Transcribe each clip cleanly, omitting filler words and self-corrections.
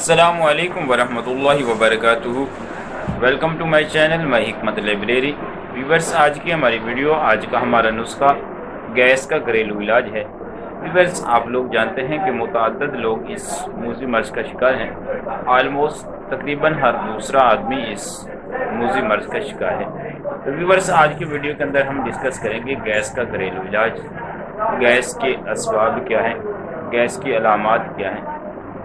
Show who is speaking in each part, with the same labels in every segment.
Speaker 1: अस्सलामु अलैकुम वरहमतुल्लाहि वबरकातुहू। Welcome to my channel my Hikmat library. Viewers, आज की हमारी वीडियो, आज का हमारा नुस्खा गैस का घरेलू इलाज है। व्यूवर्स, आप लोग जानते हैं कि मुतअद्दिद लोग इस मूजी मर्ज का शिकार हैं। आलमोस्ट तकरीबन हर दूसरा आदमी इस मूजी मर्ज का शिकार है। तो व्यूवर्स, आज की वीडियो के अंदर हम डिस्कस करेंगे गैस का घरेलू इलाज, गैस के असबाब क्या हैं, गैस की अलामात क्या हैं,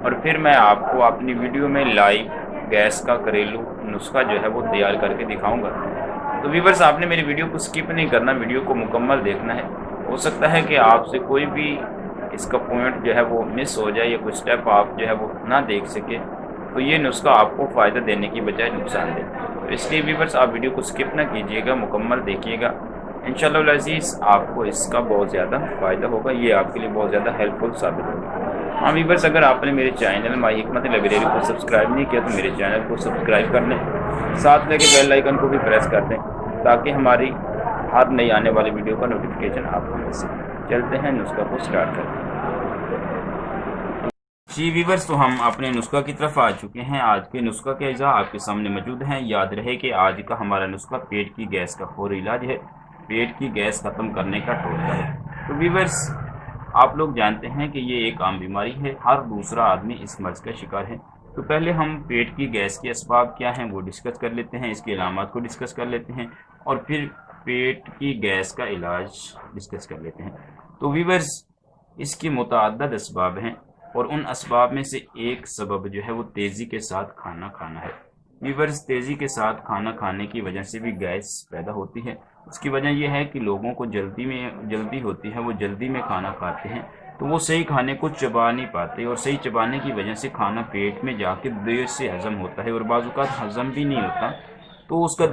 Speaker 1: और फिर मैं आपको अपनी वीडियो में लाइव गैस का घरेलू नुस्खा जो है वो तैयार करके दिखाऊंगा। तो व्यूवर्स, आपने मेरी वीडियो को स्किप नहीं करना, वीडियो को मुकम्मल देखना है। हो सकता है कि आपसे कोई भी इसका पॉइंट जो है वो मिस हो जाए या कुछ स्टेप आप जो है वो ना देख सके, तो ये नुस्खा आपको फ़ायदा देने की बजाय नुकसान दे। तो इसलिए व्यूवर्स, आप वीडियो को स्किप ना कीजिएगा, मुकम्मल देखिएगा। इंशाअल्लाह अज़ीज़ आपको इसका बहुत ज़्यादा फ़ायदा होगा, ये आपके लिए बहुत ज़्यादा हेल्पफुल साबित होगा। हाँ व्यूवर्स, अगर आपने मेरे चैनल माय हिकमत लाइब्रेरी को सब्सक्राइब नहीं किया तो मेरे चैनल को सब्सक्राइब कर लें, साथ लेके बेल आइकन को भी प्रेस कर दें ताकि हमारी हर नई आने वाली वीडियो का नोटिफिकेशन आपको मिल सके। चलते हैं नुस्खा को स्टार्ट करते हैं। जी व्यूवर्स, तो हम अपने नुस्खा की तरफ आ चुके हैं। आज के नुस्खा के अज़ा आपके सामने मौजूद हैं। याद रहे कि आज का हमारा नुस्खा पेट की गैस का फौरी इलाज है, पेट की गैस ख़त्म करने का टोटका है। तो व्यूवर्स, आप लोग जानते हैं कि ये एक आम बीमारी है, हर दूसरा आदमी इस मर्ज का शिकार है। तो पहले हम पेट की गैस के असबाब क्या हैं वो डिस्कस कर लेते हैं, इसकी अलामात को डिस्कस कर लेते हैं, और फिर पेट की गैस का इलाज डिस्कस कर लेते हैं। तो व्यूवर्स, इसके मुतअद्दिद असबाब हैं और उन असबाब में से एक सबब जो है वो तेज़ी के साथ खाना खाना है। व्यूवर्स, तेज़ी के साथ खाना खाने की वजह से भी गैस पैदा होती है। उसकी वजह यह है कि लोगों को जल्दी होती है, वो जल्दी में खाना खाते हैं तो वो सही खाने को चबा नहीं पाते, और सही चबाने की वजह से खाना पेट में जाके देर से हज़म होता है और बाज़ औक़ात हज़म भी नहीं होता। तो उसका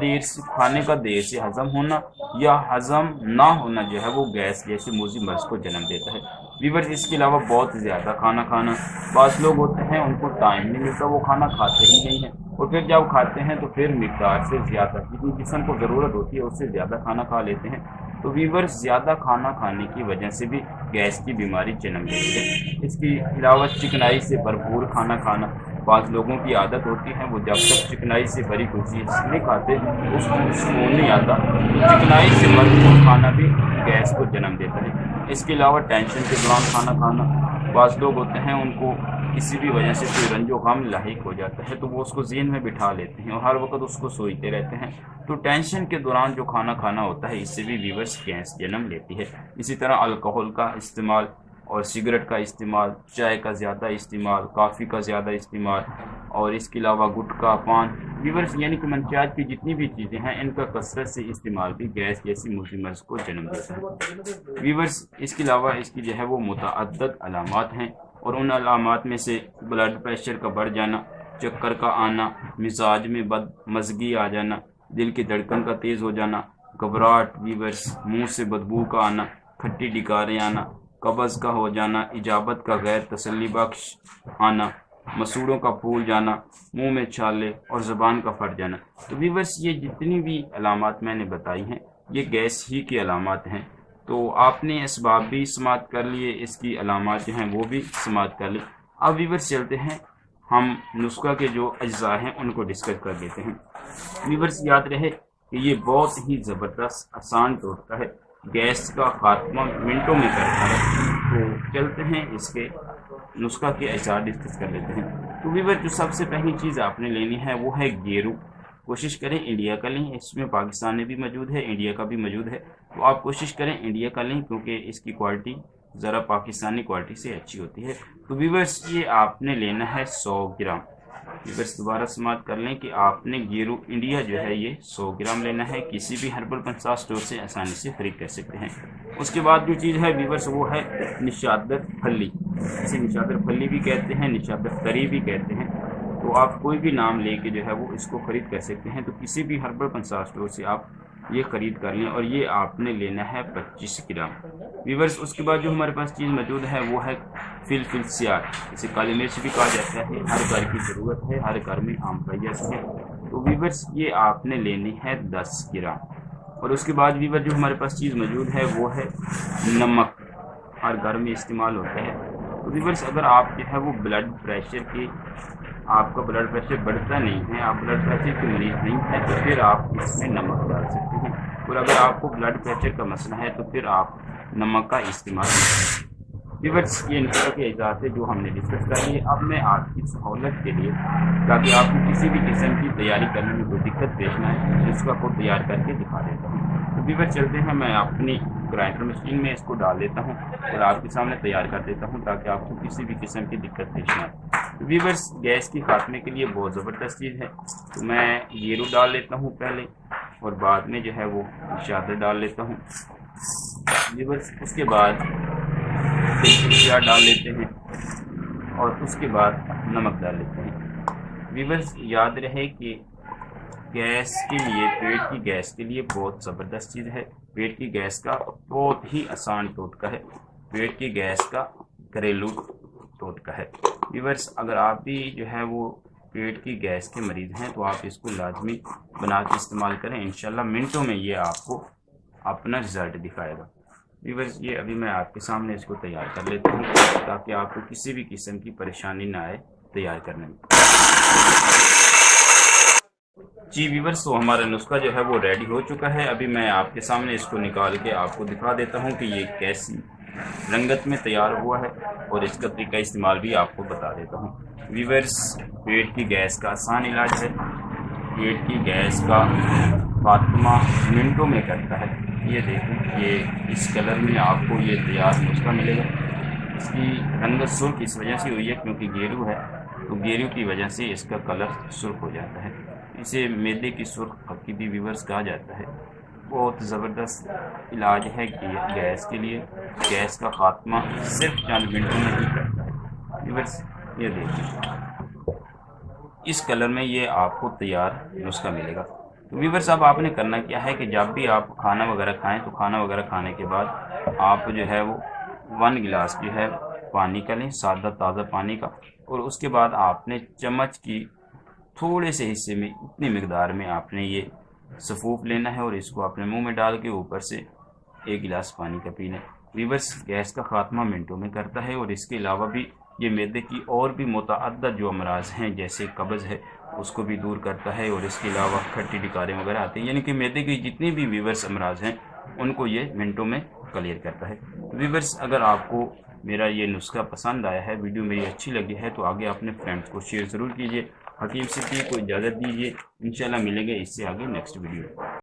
Speaker 1: खाने का देर से हज़म होना या हज़म ना होना जो है वो गैस जैसे मूजी मर्ज को जन्म देता है। व्यूवर्स, इसके अलावा बहुत ज़्यादा खाना खाना, बाज़ लोग होते हैं उनको टाइम नहीं मिलता, वो खाना खाते ही नहीं हैं, और फिर जब खाते हैं तो फिर मिक़दार से ज़्यादा, जितनी जिस्म को ज़रूरत होती है उससे ज़्यादा खाना खा लेते हैं। तो व्यूवर्स, ज़्यादा खाना खाने की वजह से भी गैस की बीमारी जन्म लेती है। इसके अलावा चिकनाई से भरपूर खाना खाना, बाज़ लोगों की आदत होती है वो जब तक चिकनाई से भरी कोई चीज़ नहीं खाते उसको सुकून नहीं आता। तो चिकनाई से भरपूर खाना भी गैस को जन्म देता है। इसके अलावा टेंशन के दौरान खाना खाना, बाज़ लोग होते हैं उनको किसी भी वजह से कोई रंजो गम लाहिक हो जाता है तो वो उसको ज़हन में बिठा लेते हैं और हर वक्त उसको सोचते रहते हैं। तो टेंशन के दौरान जो खाना खाना होता है इससे भी व्यूवर्स गैस जन्म लेती है। इसी तरह अल्कोहल का इस्तेमाल और सिगरेट का इस्तेमाल, चाय का ज़्यादा इस्तेमाल, काफ़ी का ज़्यादा इस्तेमाल, और इसके अलावा गुटखा, पान, व्यूवर्स यानी कि मनशियात की जितनी भी चीज़ें हैं इनका कसरत से इस्तेमाल भी गैस जैसी मूजी मर्ज को जन्म देता है। व्यूवर्स, इसके अलावा इसकी जो है वो मुतअद्दिद अलामात हैं, और उन अलामात में से ब्लड प्रेशर का बढ़ जाना, चक्कर का आना, मिजाज में बदमज़गी आ जाना, दिल की धड़कन का तेज़ हो जाना, घबराहट, व्यूवर्स मुँह से बदबू का आना, खट्टी डिकारें आना, कब्ज़ का हो जाना, इजाबत का गैर तसल्ली बख्श आना, मसूड़ों का फूल जाना, मुंह में छाले और ज़ुबान का फट जाना। तो व्यूवर्स, ये जितनी भी अलामात मैंने बताई हैं ये गैस ही की अलामात हैं। तो आपने इसबाब भी समात कर लिए, इसकी अलामात जो हैं वो भी समात कर ली। अब व्यूवर्स चलते हैं, हम नुस्खा के जो अज्जा हैं उनको डिस्कस कर देते हैं। व्यूवर्स, याद रहे कि ये बहुत ही ज़बरदस्त आसान टोटका है, गैस का खात्मा मिनटों में करता है। तो चलते हैं इसके नुस्खा के अज्जा डिस्कस कर लेते हैं। तो व्यूवर्स, जो सबसे पहली चीज़ आपने लेनी है वो है गेरू। कोशिश करें इंडिया का लें, इसमें पाकिस्तानी भी मौजूद है, इंडिया का भी मौजूद है, तो आप कोशिश करें इंडिया का लें क्योंकि इसकी क्वालिटी ज़रा पाकिस्तानी क्वालिटी से अच्छी होती है। तो व्यूवर्स, ये आपने लेना है 100 ग्राम। व्यूवर्स, दोबारा समाप्त कर लें कि आपने गेरू इंडिया जो है ये 100 ग्राम लेना है। किसी भी हर्बल पंसार स्टोर से आसानी से खरीद कर सकते हैं। उसके बाद जो चीज़ है व्यूवर्स वो है निशादत फली। इसे निशादत फली भी कहते हैं, निशादत तरी भी कहते हैं। तो आप कोई भी नाम लेके जो है वो इसको ख़रीद कर सकते हैं। तो किसी भी हर्बल पंसार स्टोर से आप ये ख़रीद कर लें, और ये आपने लेना है 25 ग्राम। व्यूवर्स, उसके बाद जो हमारे पास चीज़ मौजूद है वो है फिलफिल सियार, इसे काली मिर्च भी कहा जाता है। हर घर की ज़रूरत है, हर घर में आम पाई है। तो व्यूवर्स, ये आपने लेनी है 10 ग्राम। और उसके बाद व्यूवर्स जो हमारे पास चीज़ मौजूद है वो है नमक, हर घर में इस्तेमाल होता है। तो व्यूवर्स, अगर आप जो है वो ब्लड प्रेशर के آپ کا بلڈ پریشر بڑھتا نہیں ہے، آپ بلڈ پریشر کے مریض نہیں ہیں، تو پھر آپ اس میں نمک ڈال سکتے ہیں، اور اگر آپ کو بلڈ پریشر کا مسئلہ ہے تو پھر آپ نمک کا استعمال کریں۔ ویورز، یہ نسخہ کے اجزاء سے جو ہم نے ڈسکس کر لی ہے، اب میں آپ کی سہولت کے لیے تاکہ آپ کو کسی بھی قسم کی تیاری کرنے میں کوئی دقت پیش نہ آئے، نسخہ کو تیار کر کے دکھا دیتا ہوں۔ تو ویورز چلتے ہیں، میں اپنی گرائنڈر مشین میں اس کو ڈال دیتا ہوں اور آپ کے سامنے تیار کر دیتا ہوں تاکہ آپ کو کسی بھی قسم کی دقت پیش نہ آئے۔ ویورز، گیس کی خاتمے کے لیے بہت زبردست چیز ہے، تو میں گیرو ڈال لیتا ہوں پہلے، اور بعد میں جو ہے وہ شادر ڈال لیتا ہوں۔ ویورز، اس کے بعد پیاز ڈال لیتے ہیں اور اس کے بعد نمک ڈال لیتے ہیں۔ ویورز، یاد رہے کہ گیس کے لیے، پیٹ کی گیس کے لیے بہت زبردست چیز ہے۔ پیٹ کی گیس کا بہت ہی آسان ٹوٹکا ہے، پیٹ کی گیس کا گھریلو ٹوٹکا ہے۔ ویورز، اگر آپ بھی جو ہے وہ پیٹ کی گیس کے مریض ہیں تو آپ اس کو لازمی بنا کے استعمال کریں، انشاءاللہ منٹوں میں یہ آپ کو اپنا رزلٹ دکھائے گا۔ ویورز، یہ ابھی میں آپ کے سامنے اس کو تیار کر لیتا ہوں تاکہ آپ کو کسی بھی قسم کی پریشانی نہ آئے تیار کرنے میں۔ جی ویورز، تو ہمارا نسخہ جو ہے وہ ریڈی ہو چکا ہے۔ ابھی میں آپ کے سامنے اس کو نکال کے آپ کو دکھا دیتا ہوں کہ یہ کیسی رنگت میں تیار ہوا ہے، اور اس کا طریقہ استعمال بھی آپ کو بتا دیتا ہوں۔ ویورز، پیٹ کی گیس کا آسان علاج ہے، پیٹ کی گیس کا خاتمہ منٹوں میں کرتا ہے۔ یہ دیکھیں، یہ اس کلر میں آپ کو یہ تیار نسخہ ملے گا۔ اس کی رنگت سرخ اس وجہ سے ہوئی ہے کیونکہ گیرو ہے، تو گیرو کی وجہ سے اس کا کلر سرخ ہو جاتا ہے۔ اسے معدے کی سرخ پھکی بھی ویورز کہا جاتا ہے۔ بہت زبردست علاج ہے کہ گیس کے لیے، گیس کا خاتمہ صرف چند منٹوں میں ہی کرتا ہے۔ ویورز، یہ دیکھیں، اس کلر میں یہ آپ کو تیار نسخہ ملے گا۔ تو ویورز، اب آپ نے کرنا کیا ہے کہ جب بھی آپ کھانا وغیرہ کھائیں تو کھانا وغیرہ کھانے کے بعد آپ جو ہے وہ 1 گلاس جو ہے پانی کا لیں، سادہ تازہ پانی کا، اور اس کے بعد آپ نے چمچ کی تھوڑے سے حصے میں اتنی مقدار میں آپ نے یہ سفوف لینا ہے اور اس کو اپنے منہ میں ڈال کے اوپر سے 1 گلاس پانی کا پینا ہے۔ ویورز، گیس کا خاتمہ منٹوں میں کرتا ہے، اور اس کے علاوہ بھی یہ معدے کی اور بھی متعدد جو امراض ہیں جیسے قبض ہے اس کو بھی دور کرتا ہے، اور اس کے علاوہ کھٹی ڈکاریں وغیرہ آتے ہیں، یعنی کہ معدے کی جتنی بھی ویورز امراض ہیں ان کو یہ منٹوں میں کلیئر کرتا ہے۔ ویورز، اگر آپ کو میرا یہ نسخہ پسند آیا ہے، ویڈیو میری اچھی لگی ہے، تو آگے اپنے فرینڈز کو شیئر ضرور کیجیے۔ حکیم صدیق کو اجازت دیجیے، انشاءاللہ ملیں گے اس سے آگے نیکسٹ ویڈیو۔